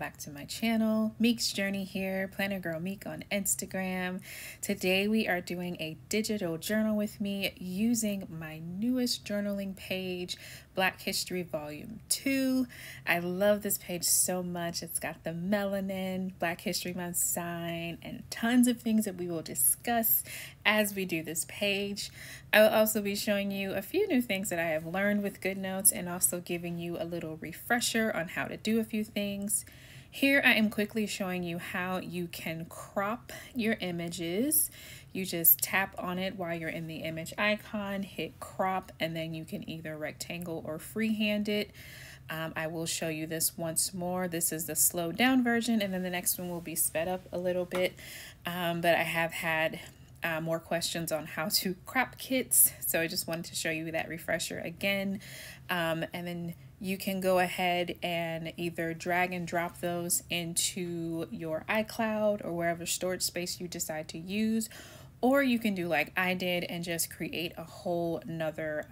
back to my channel. Meks Journey here, PlannerGirlMek on Instagram. Today we are doing a digital journal with me using my newest journaling page, Black History Volume 2. I love this page so much. It's got the melanin, Black History Month sign, and tons of things that we will discuss as we do this page. I will also be showing you a few new things that I have learned with Goodnotes and also giving you a little refresher on how to do a few things. Here I am quickly showing you how you can crop your images. You just tap on it while you're in the image icon, hit crop, and then you can either rectangle or freehand it. I will show you this once more. This is the slowed down version, and then the next one will be sped up a little bit. But I have had more questions on how to crop kits, so I just wanted to show you that refresher again. And then you can go ahead and either drag and drop those into your iCloud or wherever storage space you decide to use, or you can do like I did and just create a whole nother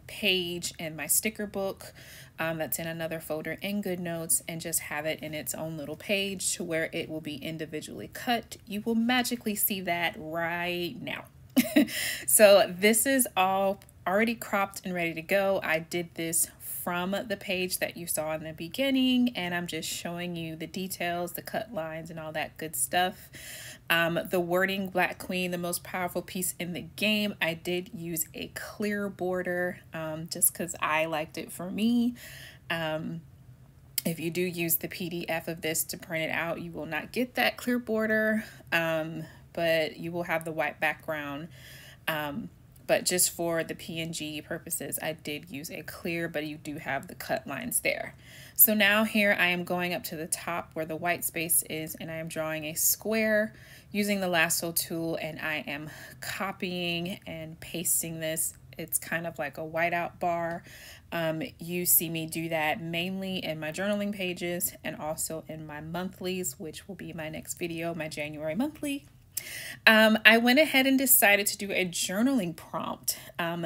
page in my sticker book that's in another folder in Goodnotes, and just have it in its own little page to where it will be individually cut. You will magically see that right now. So this is all already cropped and ready to go. I did this from the page that you saw in the beginning, and I'm just showing you the details, the cut lines, and all that good stuff. The wording, Black Queen, the most powerful piece in the game. I did use a clear border just because I liked it for me. If you do use the PDF of this to print it out, you will not get that clear border, but you will have the white background. But just for the PNG purposes, I did use a clear, but you do have the cut lines there. So now here I am going up to the top where the white space is, and I am drawing a square using the lasso tool, and I am copying and pasting this. It's kind of like a whiteout bar. You see me do that mainly in my journaling pages and also in my monthlies, which will be my next video, my January monthly. I went ahead and decided to do a journaling prompt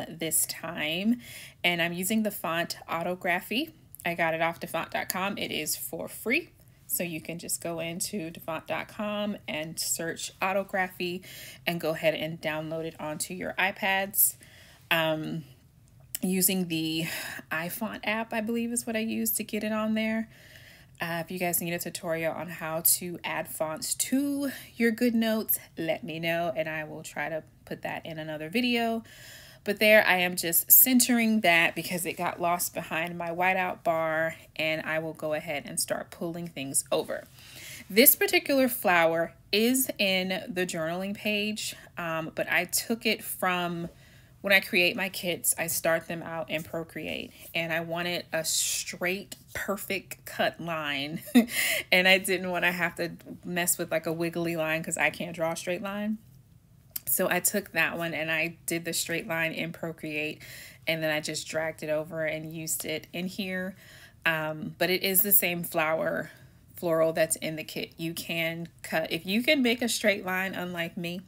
this time, and I'm using the font Autography. I got it off dafont.com. It is for free, so you can just go into dafont.com and search Autography and go ahead and download it onto your iPads. Using the iFont app, I believe is what I used to get it on there. If you guys need a tutorial on how to add fonts to your Goodnotes, let me know and I will try to put that in another video. But there I am just centering that because it got lost behind my whiteout bar, and I will go ahead and start pulling things over. This particular flower is in the journaling page, but I took it from when I create my kits. I start them out in Procreate, and I wanted a straight, perfect cut line. And I didn't want to have to mess with like a wiggly line because I can't draw a straight line. So I took that one and I did the straight line in Procreate, and then I just dragged it over and used it in here. But it is the same floral that's in the kit. You can cut, if you can make a straight line, unlike me,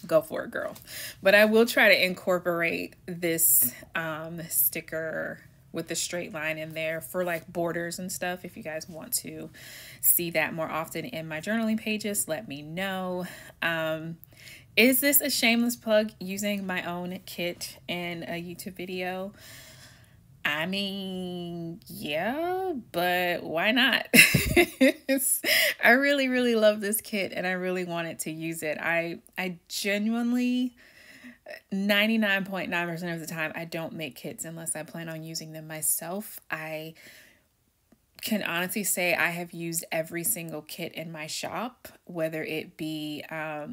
go for it, girl. But I will try to incorporate this sticker with the straight line in there for like borders and stuff. If you guys want to see that more often in my journaling pages, let me know. Is this a shameless plug, using my own kit in a YouTube video? I mean, yeah, but why not? I really love this kit, and I really wanted to use it. I genuinely, 99.9% of the time, I don't make kits unless I plan on using them myself. I can honestly say I have used every single kit in my shop, whether it be a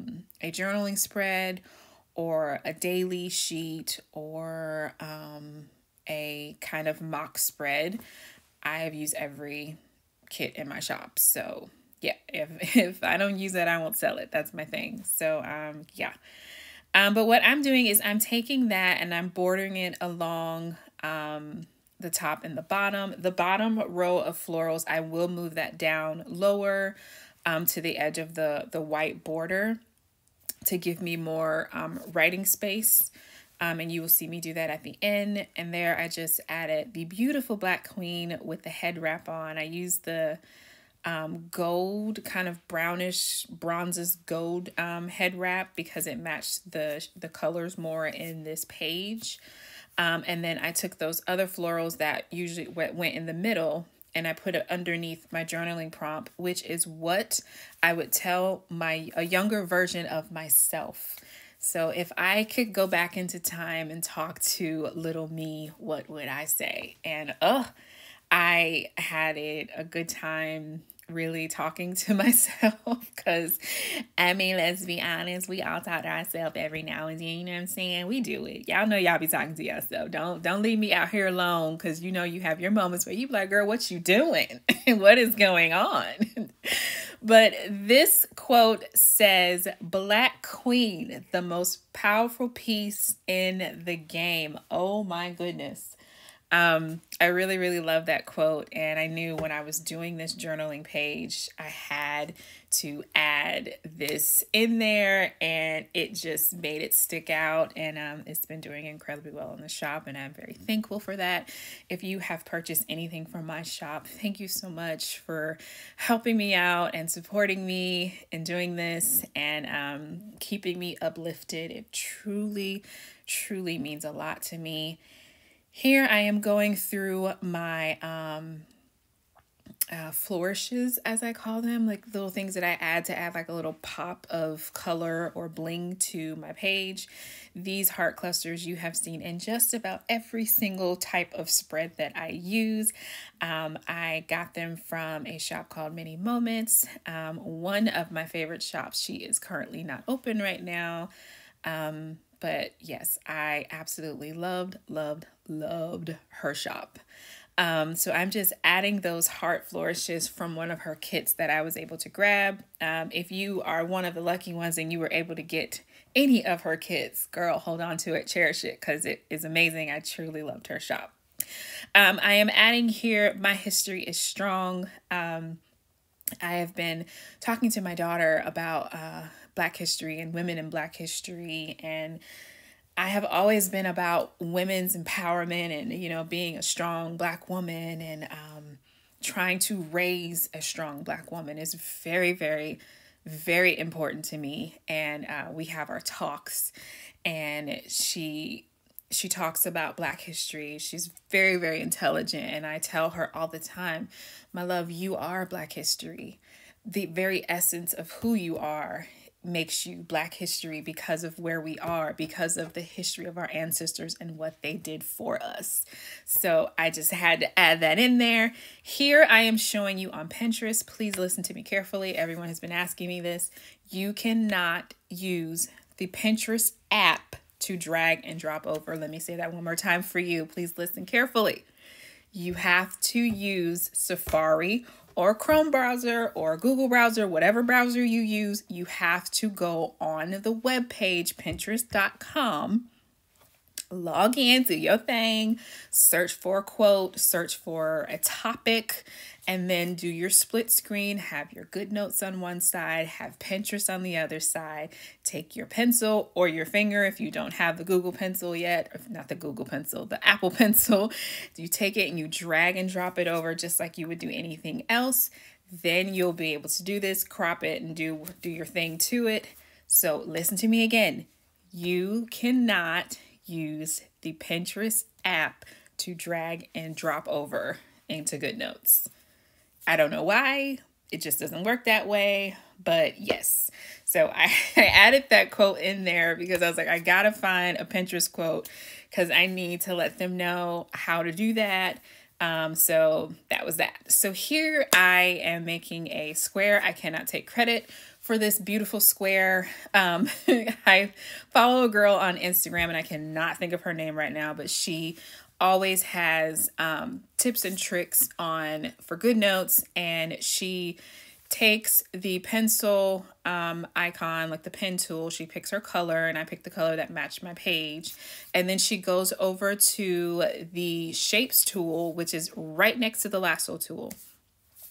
journaling spread or a daily sheet or a kind of mock spread. I have used every kit in my shop. So yeah, if I don't use it, I won't sell it. That's my thing. So yeah. But what I'm doing is I'm taking that and I'm bordering it along the top and the bottom. The bottom row of florals, I will move that down lower to the edge of the white border to give me more writing space. And you will see me do that at the end. And there I just added the beautiful Black Queen with the head wrap on. I used the gold, kind of brownish bronzes gold head wrap because it matched the colors more in this page. And then I took those other florals that usually went in the middle and I put it underneath my journaling prompt, which is what I would tell a younger version of myself. So if I could go back into time and talk to little me, what would I say? And I had a good time really talking to myself because, I mean, let's be honest, we all talk to ourselves every now and then, you know what I'm saying? We do it. Y'all know y'all be talking to yourself. Don't leave me out here alone because you know you have your moments where you be like, girl, what you doing? What is going on? But this quote says, Black Queen, the most powerful piece in the game. Oh my goodness. I really, really love that quote. And I knew when I was doing this journaling page, I had to add this in there and it just made it stick out. And it's been doing incredibly well in the shop. And I'm very thankful for that. If you have purchased anything from my shop, thank you so much for helping me out and supporting me in doing this and keeping me uplifted. It truly, truly means a lot to me. Here I am going through my flourishes, as I call them, like little things that I add to add like a little pop of color or bling to my page. These heart clusters you have seen in just about every single type of spread that I use. I got them from a shop called Many Moments. One of my favorite shops. She is currently not open right now. But yes, I absolutely loved her shop. So I'm just adding those heart flourishes from one of her kits that I was able to grab. If you are one of the lucky ones and you were able to get any of her kits, girl, hold on to it, cherish it, because it is amazing. I truly loved her shop. I am adding here, my history is strong. I have been talking to my daughter about Black history and women in Black history, and I have always been about women's empowerment and, you know, being a strong Black woman and trying to raise a strong Black woman is very, very, very important to me. And we have our talks, and she talks about Black history. She's very, very intelligent. And I tell her all the time, my love, you are Black history. The very essence of who you are makes you Black history because of where we are, because of the history of our ancestors and what they did for us. So I just had to add that in there. Here I am showing you on Pinterest. Please listen to me carefully. Everyone has been asking me this. You cannot use the Pinterest app to drag and drop over. Let me say that one more time for you. Please listen carefully. You have to use Safari or Chrome browser or Google browser, whatever browser you use. You have to go on the webpage, Pinterest.com, log in, do your thing, search for a quote, search for a topic, and then do your split screen, have your Goodnotes on one side, have Pinterest on the other side, take your pencil or your finger if you don't have the Google Pencil yet, or not the Google Pencil, the Apple Pencil. You take it and you drag and drop it over just like you would do anything else. Then you'll be able to do this, crop it, and do your thing to it. So listen to me again. You cannot use the Pinterest app to drag and drop over into Goodnotes. I don't know why. It just doesn't work that way, but yes. So I added that quote in there because I was like, I gotta find a Pinterest quote because I need to let them know how to do that. So that was that. So here I am making a square. I cannot take credit for this beautiful square. I follow a girl on Instagram and I cannot think of her name right now, but she always has tips and tricks on for Goodnotes, and she takes the pencil icon, like the pen tool, she picks her color, and I picked the color that matched my page, and then she goes over to the shapes tool, which is right next to the lasso tool.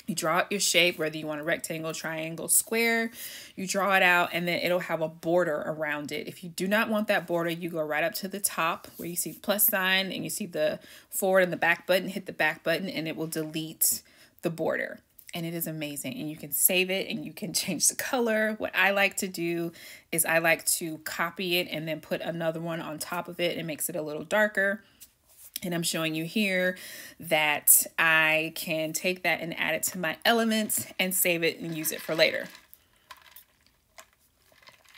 You draw out your shape, whether you want a rectangle, triangle, square, you draw it out, and then it'll have a border around it. If you do not want that border, you go right up to the top where you see the plus sign and you see the forward and the back button, hit the back button and it will delete the border. and it is amazing. And you can save it and you can change the color. What I like to do is I like to copy it and then put another one on top of it. It makes it a little darker. And I'm showing you here that I can take that and add it to my elements and save it and use it for later.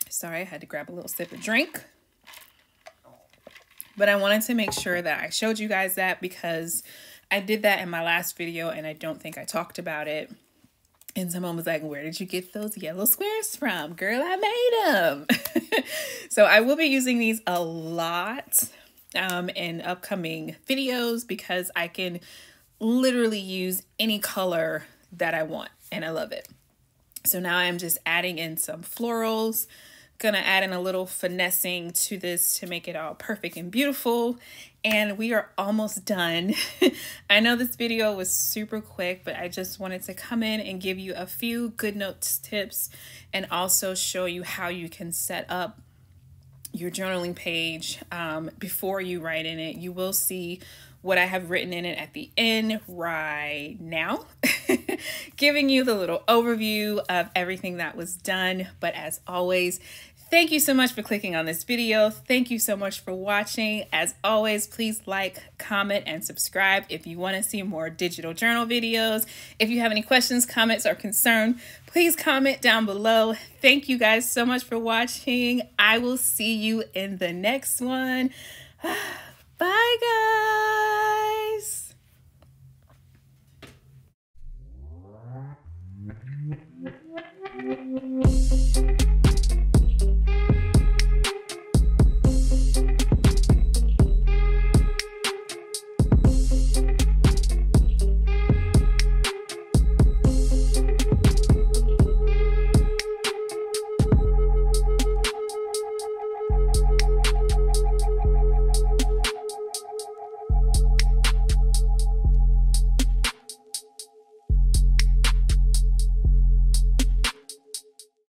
Sorry, I had to grab a little sip of drink. But I wanted to make sure that I showed you guys that because I did that in my last video and I don't think I talked about it. And someone was like, where did you get those yellow squares from? Girl, I made them. So I will be using these a lot in upcoming videos because I can literally use any color that I want and I love it. So now I'm just adding in some florals, gonna add in a little finessing to this to make it all perfect and beautiful. And we are almost done. I know this video was super quick, but I just wanted to come in and give you a few Goodnotes tips and also show you how you can set up your journaling page before you write in it. You will see what I have written in it at the end right now, giving you the little overview of everything that was done. But as always, thank you so much for clicking on this video. Thank you so much for watching. As always, please like, comment, and subscribe if you want to see more digital journal videos. If you have any questions, comments, or concern, please comment down below. Thank you guys so much for watching. I will see you in the next one. Bye, guys.